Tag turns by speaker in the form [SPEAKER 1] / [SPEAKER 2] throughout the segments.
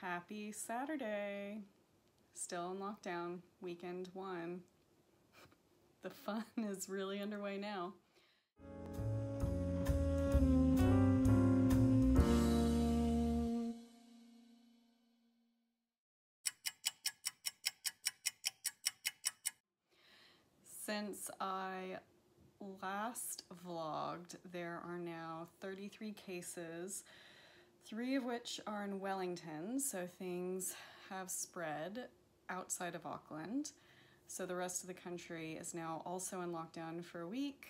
[SPEAKER 1] Happy Saturday. Still in lockdown, weekend 1. The fun is really underway now. Since I last vlogged, there are now 33 cases, 3 of which are in Wellington, so things have spread outside of Auckland. So the rest of the country is now also in lockdown for a week,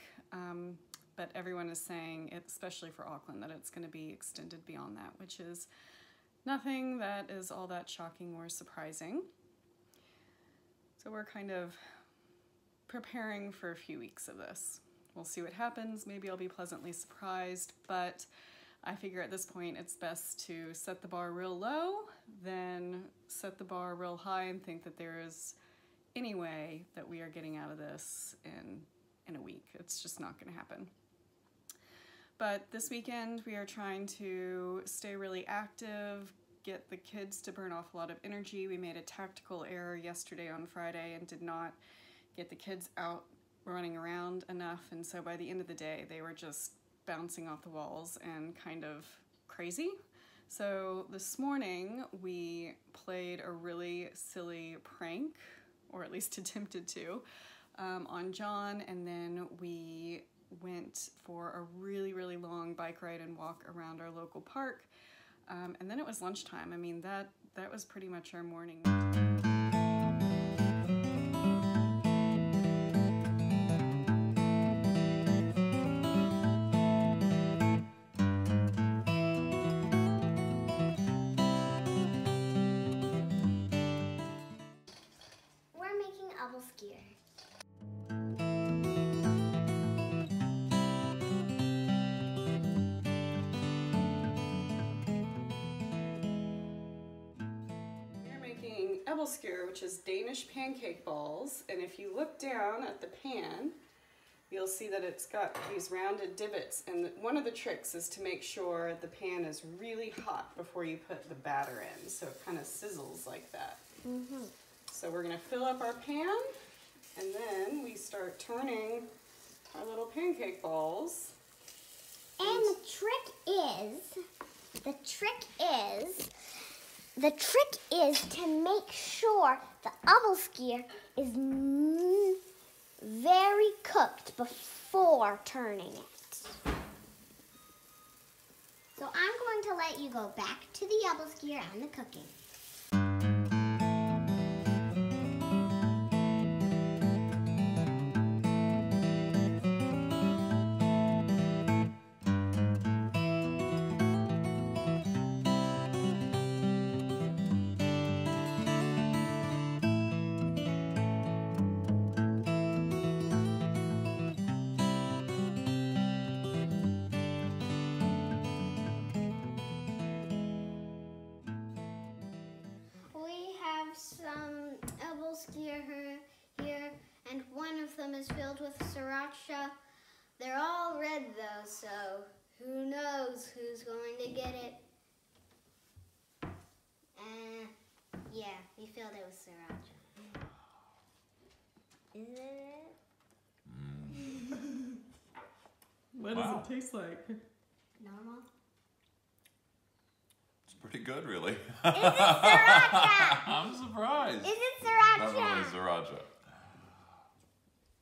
[SPEAKER 1] but everyone is saying, especially for Auckland, that it's going to be extended beyond that, which is nothing that is all that shocking or surprising. So we're kind of preparing for a few weeks of this. We'll see what happens. Maybe I'll be pleasantly surprised, but I figure at this point it's best to set the bar real low than set the bar real high and think that there is any way that we are getting out of this in a week. It's just not going to happen. But this weekend we are trying to stay really active, get the kids to burn off a lot of energy. We made a tactical error yesterday on Friday and did not get the kids out running around enough, and so by the end of the day they were just bouncing off the walls and kind of crazy. So this morning we played a really silly prank, or at least attempted to, on John, and then we went for a really long bike ride and walk around our local park, and then it was lunchtime. I mean, that was pretty much our morning. Skewer, which is Danish pancake balls, and if you look down at the pan, you'll see that it's got these rounded divots, and one of the tricks is to make sure the pan is really hot before you put the batter in, so it kind of sizzles like that. So we're going to fill up our pan, and then we start turning our little pancake balls.
[SPEAKER 2] And the trick is to make sure the appelskier is very cooked before turning it. So I'm going to let you go back to the appelskier and the cooking. Some appelskier here, and one of them is filled with sriracha. They're all red though, so who knows who's going to get it. Yeah, we filled it with sriracha. Is it?
[SPEAKER 1] What does it taste like?
[SPEAKER 2] Normal.
[SPEAKER 3] Pretty good, really.
[SPEAKER 2] Is it sriracha?
[SPEAKER 3] I'm surprised.
[SPEAKER 2] Is it sriracha?
[SPEAKER 3] Not really sriracha.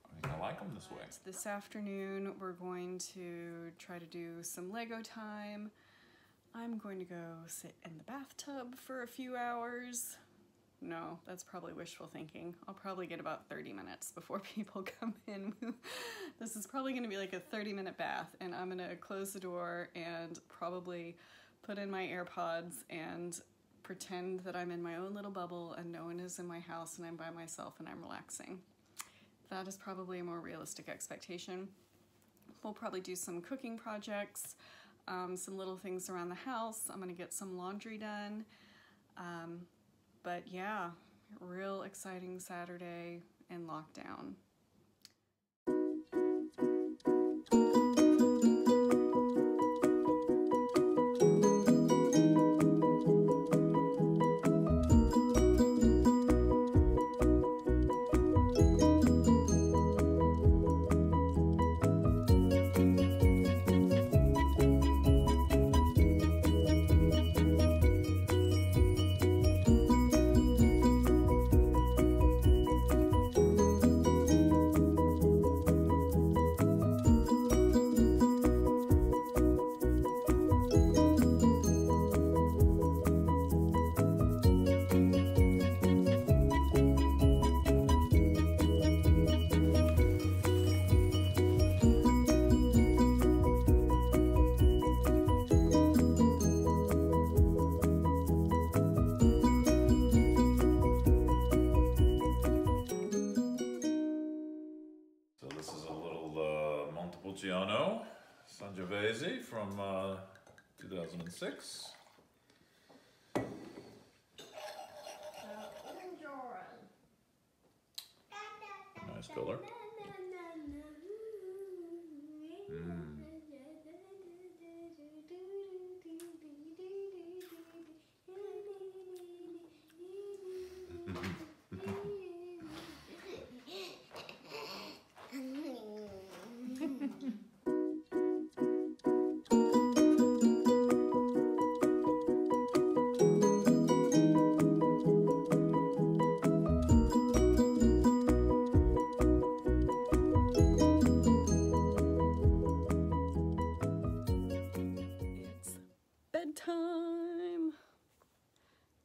[SPEAKER 3] I think I like them this way.
[SPEAKER 1] This afternoon we're going to try to do some Lego time. I'm going to go sit in the bathtub for a few hours. No, that's probably wishful thinking. I'll probably get about 30 minutes before people come in. This is probably going to be like a 30-minute bath, and I'm going to close the door and probably put in my AirPods and pretend that I'm in my own little bubble and no one is in my house and I'm by myself and I'm relaxing. That is probably a more realistic expectation. We'll probably do some cooking projects, some little things around the house. I'm gonna get some laundry done. But yeah, real exciting Saturday in lockdown.
[SPEAKER 3] Sangiovese from 2006. Nice color.
[SPEAKER 1] It's bedtime.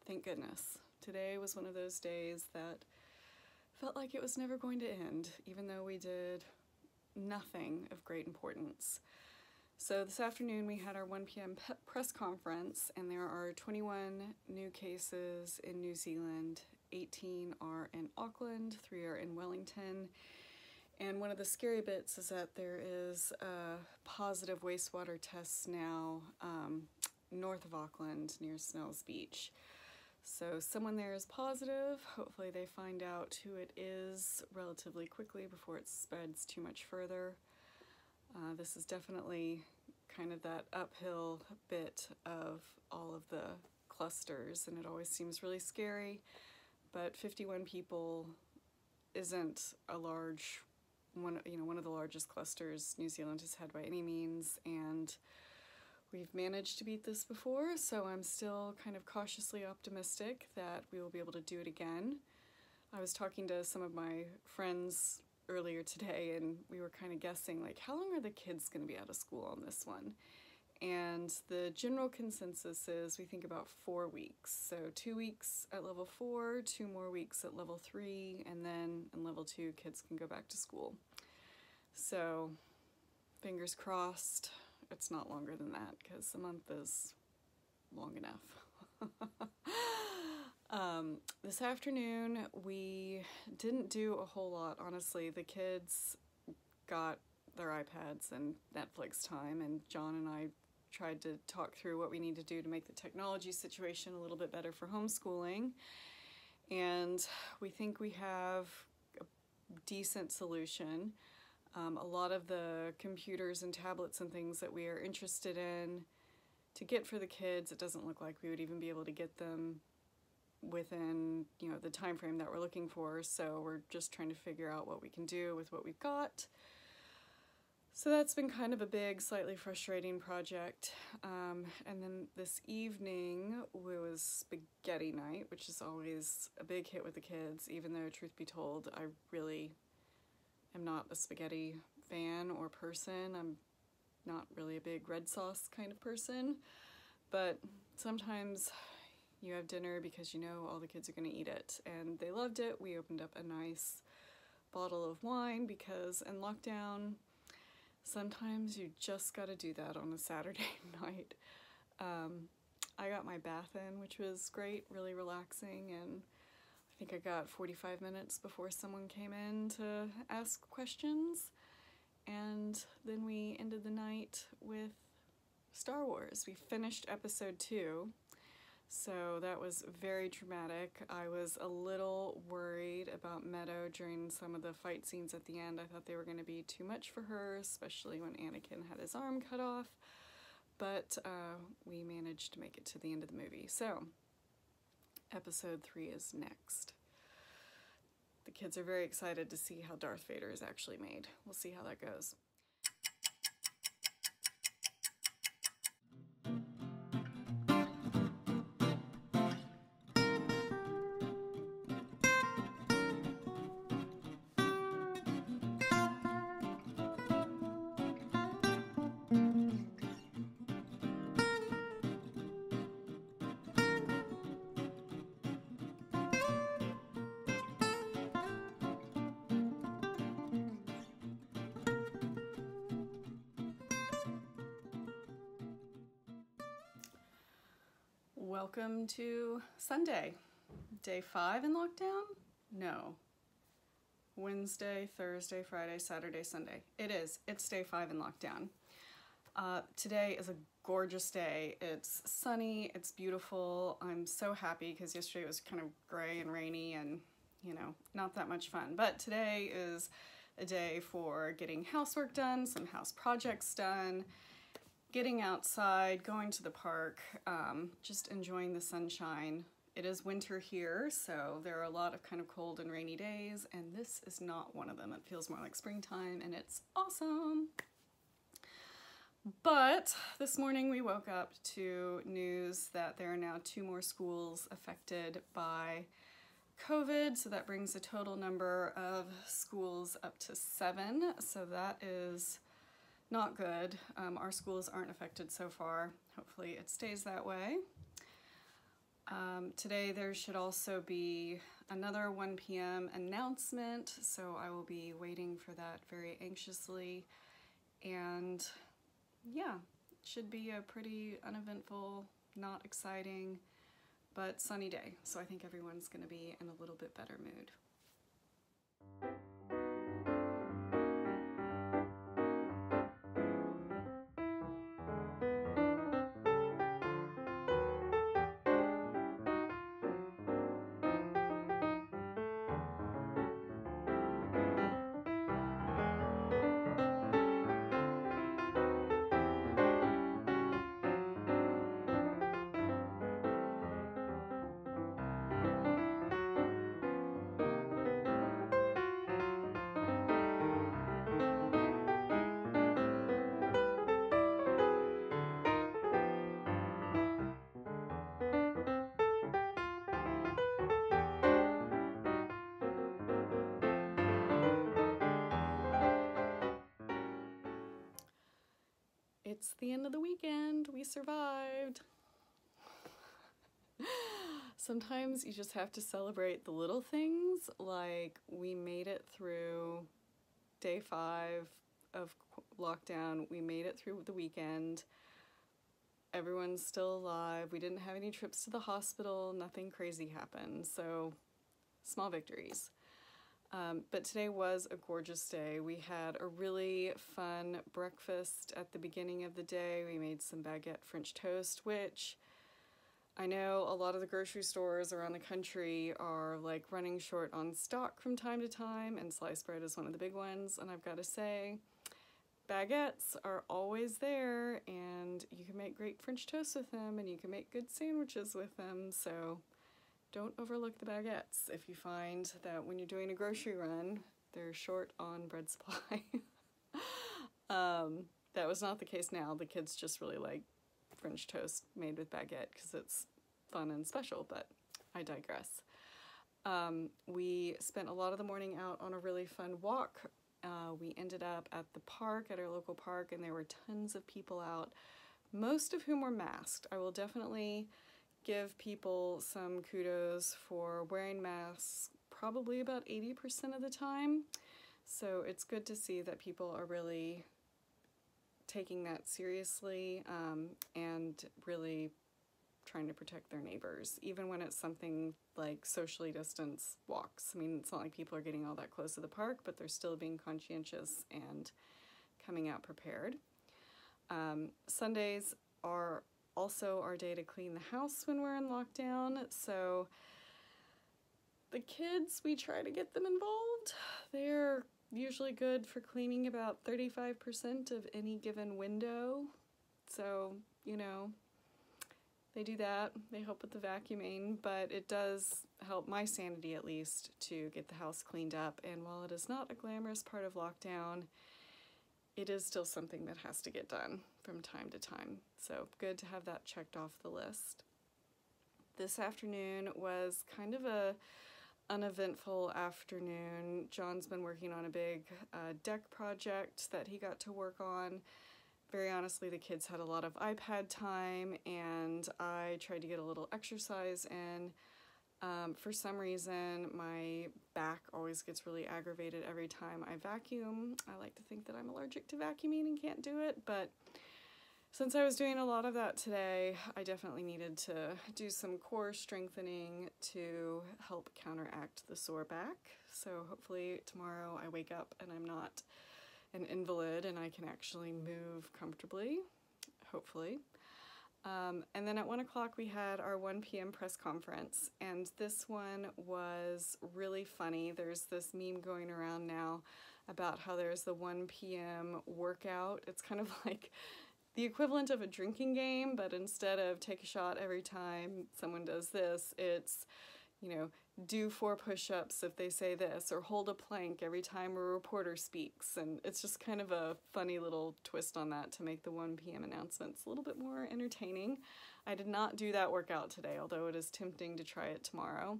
[SPEAKER 1] Thank goodness. Today was one of those days that felt like it was never going to end, even though we did nothing of great importance. So this afternoon we had our 1 p.m. press conference, and there are 21 new cases in New Zealand. 18 are in Auckland, 3 are in Wellington. And one of the scary bits is that there is positive wastewater tests now north of Auckland near Snells Beach. So someone there is positive. Hopefully they find out who it is relatively quickly before it spreads too much further. This is definitely kind of that uphill bit of all of the clusters, and it always seems really scary, but 51 people isn't a large one of the largest clusters New Zealand has had by any means, and we've managed to beat this before, so I'm still kind of cautiously optimistic that we will be able to do it again. I was talking to some of my friends earlier today, and we were kind of guessing, like, how long are the kids going to be out of school on this one? And the general consensus is we think about 4 weeks. So 2 weeks at level 4, 2 more weeks at level 3, and then in level 2 kids can go back to school. So fingers crossed it's not longer than that, because a month is long enough. This afternoon we didn't do a whole lot, honestly. The kids got their iPads and Netflix time, and John and I tried to talk through what we need to do to make the technology situation a little bit better for homeschooling, and we think we have a decent solution. A lot of the computers and tablets and things that we are interested in to get for the kids, it doesn't look like we would even be able to get them within, the time frame that we're looking for, so we're just trying to figure out what we can do with what we've got. So that's been kind of a big, slightly frustrating project. And then this evening was spaghetti night, which is always a big hit with the kids, even though, truth be told, I really am not a spaghetti fan or person. I'm not really a big red sauce kind of person, but sometimes you have dinner because you know all the kids are going to eat it, and they loved it. We opened up a nice bottle of wine because in lockdown, sometimes you just got to do that on a Saturday night. I got my bath in, which was great, really relaxing, and I think I got 45 minutes before someone came in to ask questions, and then we ended the night with Star Wars. We finished episode 2, so that was very dramatic. I was a little worried about Meadow during some of the fight scenes at the end. I thought they were going to be too much for her, especially when Anakin had his arm cut off, but we managed to make it to the end of the movie. So episode 3 is next. The kids are very excited to see how Darth Vader is actually made. We'll see how that goes. Welcome to Sunday. Day 5 in lockdown? No. Wednesday, Thursday, Friday, Saturday, Sunday. It is. It's day 5 in lockdown. Today is a gorgeous day. It's sunny, it's beautiful. I'm so happy because yesterday it was kind of gray and rainy and, you know, not that much fun. But today is a day for getting housework done, some house projects done, getting outside, going to the park, just enjoying the sunshine. It is winter here, so there are a lot of kind of cold and rainy days, and this is not one of them. It feels more like springtime, and it's awesome. But this morning we woke up to news that there are now 2 more schools affected by COVID, so that brings the total number of schools up to 7, so that is not good. Our schools aren't affected so far. Hopefully it stays that way. Today there should also be another 1 p.m. announcement, so I will be waiting for that very anxiously. And yeah, it should be a pretty uneventful, not exciting, but sunny day. So I think everyone's going to be in a little bit better mood. It's the end of the weekend. We survived. Sometimes you just have to celebrate the little things, like we made it through day 5 of lockdown. We made it through the weekend. Everyone's still alive. We didn't have any trips to the hospital. Nothing crazy happened. So small victories. But today was a gorgeous day. We had a really fun breakfast at the beginning of the day. We made some baguette French toast, which I know a lot of the grocery stores around the country are like running short on stock from time to time, and sliced bread is one of the big ones. And I've got to say, baguettes are always there, and you can make great French toast with them, and you can make good sandwiches with them. So don't overlook the baguettes if you find that when you're doing a grocery run, they're short on bread supply. That was not the case now. The kids just really like French toast made with baguette because it's fun and special, but I digress. We spent a lot of the morning out on a really fun walk. We ended up at the park, at our local park, and there were tons of people out, most of whom were masked. I will definitely give people some kudos for wearing masks probably about 80% of the time. So it's good to see that people are really taking that seriously and really trying to protect their neighbors, even when it's something like socially distanced walks. I mean, it's not like people are getting all that close to the park, but they're still being conscientious and coming out prepared. Sundays are also our day to clean the house when we're in lockdown. So the kids, we try to get them involved. They're usually good for cleaning about 35% of any given window. So, you know, they do that. They help with the vacuuming, but it does help my sanity at least to get the house cleaned up. And while it is not a glamorous part of lockdown, it is still something that has to get done from time to time. So good to have that checked off the list. This afternoon was kind of a uneventful afternoon. John's been working on a big deck project that he got to work on. Very honestly, the kids had a lot of iPad time, and I tried to get a little exercise in. For some reason, my back always gets really aggravated every time I vacuum. I like to think that I'm allergic to vacuuming and can't do it, but since I was doing a lot of that today, I definitely needed to do some core strengthening to help counteract the sore back. So hopefully tomorrow I wake up and I'm not an invalid and I can actually move comfortably, hopefully. And then at 1 o'clock we had our 1 p.m. press conference, and this one was really funny. There's this meme going around now about how there's the 1 p.m. workout. It's kind of like the equivalent of a drinking game, but instead of take a shot every time someone does this, it's, you know, do 4 push-ups if they say this, or hold a plank every time a reporter speaks. And it's just kind of a funny little twist on that to make the 1 p.m. announcements a little bit more entertaining. I did not do that workout today, although it is tempting to try it tomorrow.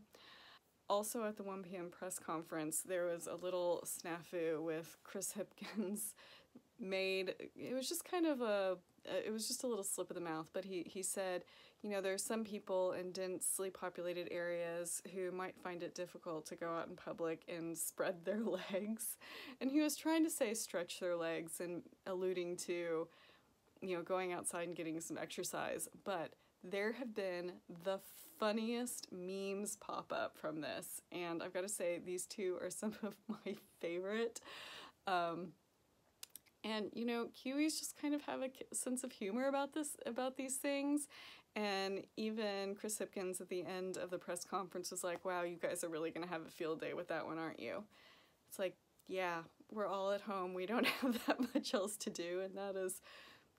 [SPEAKER 1] Also at the 1 p.m. press conference, there was a little snafu with Chris Hipkins it was just kind of it was just a little slip of the mouth, but he said, you know, there's some people in densely populated areas who might find it difficult to go out in public and spread their legs. And he was trying to say stretch their legs and alluding to, you know, going outside and getting some exercise. But there have been the funniest memes pop up from this. And I've got to say, these two are some of my favorite. And, you know, Kiwis just kind of have a sense of humor about these things. And even Chris Hipkins at the end of the press conference was like, wow, you guys are really going to have a field day with that one, aren't you? It's like, yeah, we're all at home. We don't have that much else to do. And that is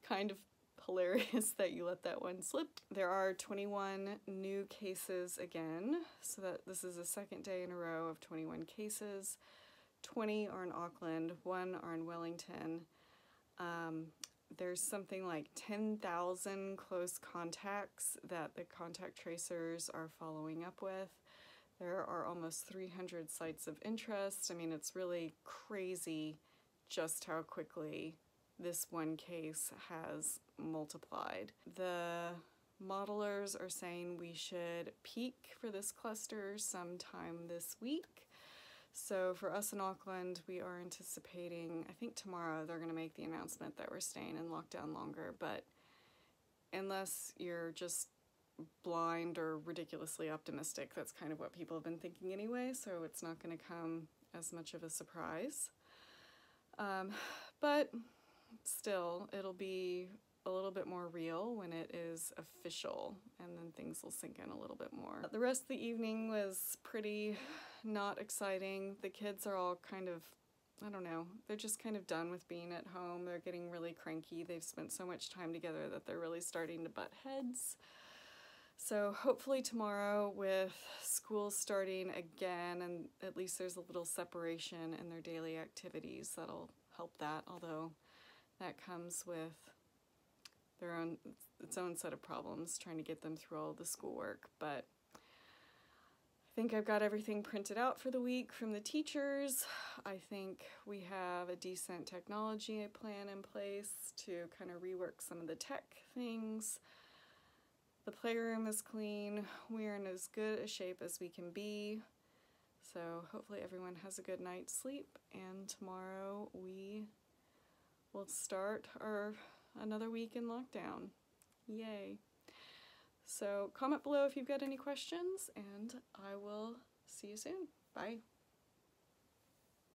[SPEAKER 1] kind of hilarious that you let that one slip. There are 21 new cases again. So that this is the second day in a row of 21 cases. 20 are in Auckland, 1 are in Wellington. There's something like 10,000 close contacts that the contact tracers are following up with. There are almost 300 sites of interest. I mean, it's really crazy just how quickly this one case has multiplied. The modelers are saying we should peak for this cluster sometime this week. So for us in Auckland, we are anticipating, I think tomorrow they're going to make the announcement that we're staying in lockdown longer, but unless you're just blind or ridiculously optimistic, that's kind of what people have been thinking anyway, so it's not going to come as much of a surprise. But still, it'll be a little bit more real when it is official, and then things will sink in a little bit more. The rest of the evening was pretty not exciting. The kids are all kind of, I don't know, they're just kind of done with being at home. They're getting really cranky. They've spent so much time together that they're really starting to butt heads. So hopefully tomorrow, with school starting again, and at least there's a little separation in their daily activities, that'll help that, although that comes with its own set of problems, trying to get them through all the schoolwork. But I think I've got everything printed out for the week from the teachers. I think we have a decent technology plan in place to kind of rework some of the tech things. The playroom is clean. We're in as good a shape as we can be. So hopefully everyone has a good night's sleep, and tomorrow we will start another week in lockdown. Yay. So comment below if you've got any questions, and I will see you soon. Bye.